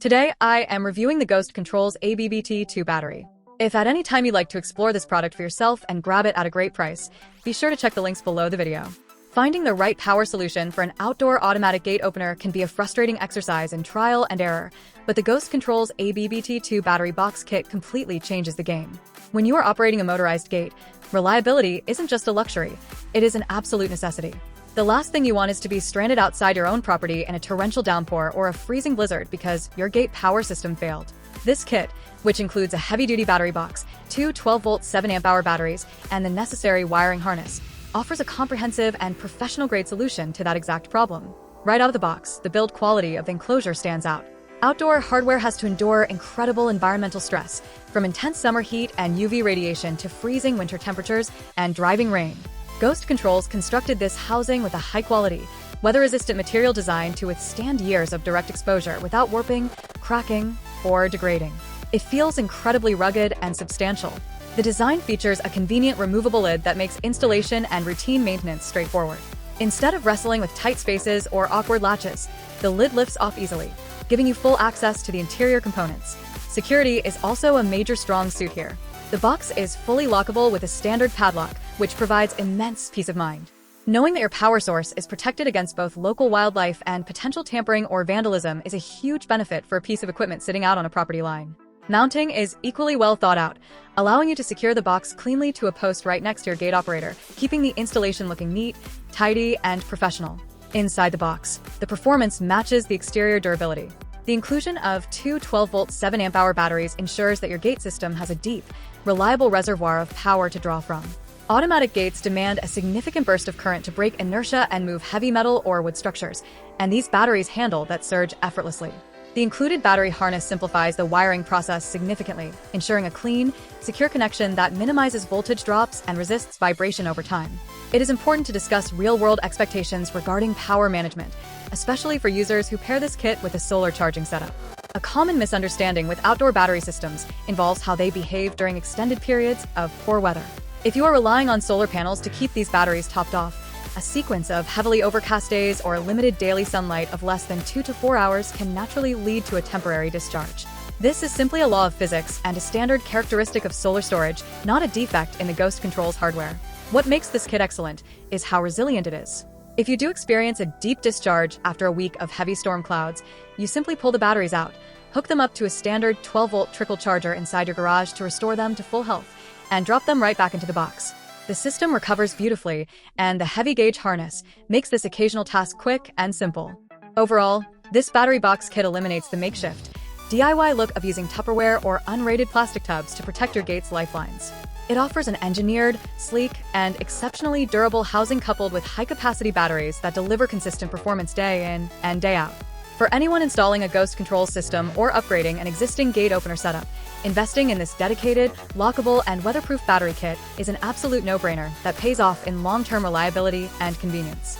Today, I am reviewing the Ghost Control's ABBT2 battery. If at any time you'd like to explore this product for yourself and grab it at a great price, be sure to check the links below the video. Finding the right power solution for an outdoor automatic gate opener can be a frustrating exercise in trial and error, but the Ghost Control's ABBT2 battery box kit completely changes the game. When you are operating a motorized gate, reliability isn't just a luxury, it is an absolute necessity. The last thing you want is to be stranded outside your own property in a torrential downpour or a freezing blizzard because your gate power system failed. This kit, which includes a heavy-duty battery box, two 12-volt 7-amp-hour batteries, and the necessary wiring harness, offers a comprehensive and professional-grade solution to that exact problem. Right out of the box, the build quality of the enclosure stands out. Outdoor hardware has to endure incredible environmental stress, from intense summer heat and UV radiation to freezing winter temperatures and driving rain. Ghost Controls constructed this housing with a high-quality, weather-resistant material designed to withstand years of direct exposure without warping, cracking, or degrading. It feels incredibly rugged and substantial. The design features a convenient removable lid that makes installation and routine maintenance straightforward. Instead of wrestling with tight spaces or awkward latches, the lid lifts off easily, giving you full access to the interior components. Security is also a major strong suit here. The box is fully lockable with a standard padlock, which provides immense peace of mind. Knowing that your power source is protected against both local wildlife and potential tampering or vandalism is a huge benefit for a piece of equipment sitting out on a property line. Mounting is equally well thought out, allowing you to secure the box cleanly to a post right next to your gate operator, keeping the installation looking neat, tidy, and professional. Inside the box, the performance matches the exterior durability. The inclusion of two 12-volt 7-amp-hour batteries ensures that your gate system has a deep, reliable reservoir of power to draw from. Automatic gates demand a significant burst of current to break inertia and move heavy metal or wood structures, and these batteries handle that surge effortlessly. The included battery harness simplifies the wiring process significantly, ensuring a clean, secure connection that minimizes voltage drops and resists vibration over time. It is important to discuss real-world expectations regarding power management, especially for users who pair this kit with a solar charging setup. A common misunderstanding with outdoor battery systems involves how they behave during extended periods of poor weather. If you are relying on solar panels to keep these batteries topped off, a sequence of heavily overcast days or limited daily sunlight of less than 2 to 4 hours can naturally lead to a temporary discharge. This is simply a law of physics and a standard characteristic of solar storage, not a defect in the Ghost Controls hardware. What makes this kit excellent is how resilient it is. If you do experience a deep discharge after a week of heavy storm clouds, you simply pull the batteries out, hook them up to a standard 12-volt trickle charger inside your garage to restore them to full health, and drop them right back into the box. The system recovers beautifully, and the heavy gauge harness makes this occasional task quick and simple. Overall, this battery box kit eliminates the makeshift, DIY look of using Tupperware or unrated plastic tubs to protect your gate's lifelines. It offers an engineered, sleek, and exceptionally durable housing coupled with high-capacity batteries that deliver consistent performance day in and day out. For anyone installing a Ghost Control system or upgrading an existing gate opener setup, investing in this dedicated, lockable, and weatherproof battery kit is an absolute no-brainer that pays off in long-term reliability and convenience.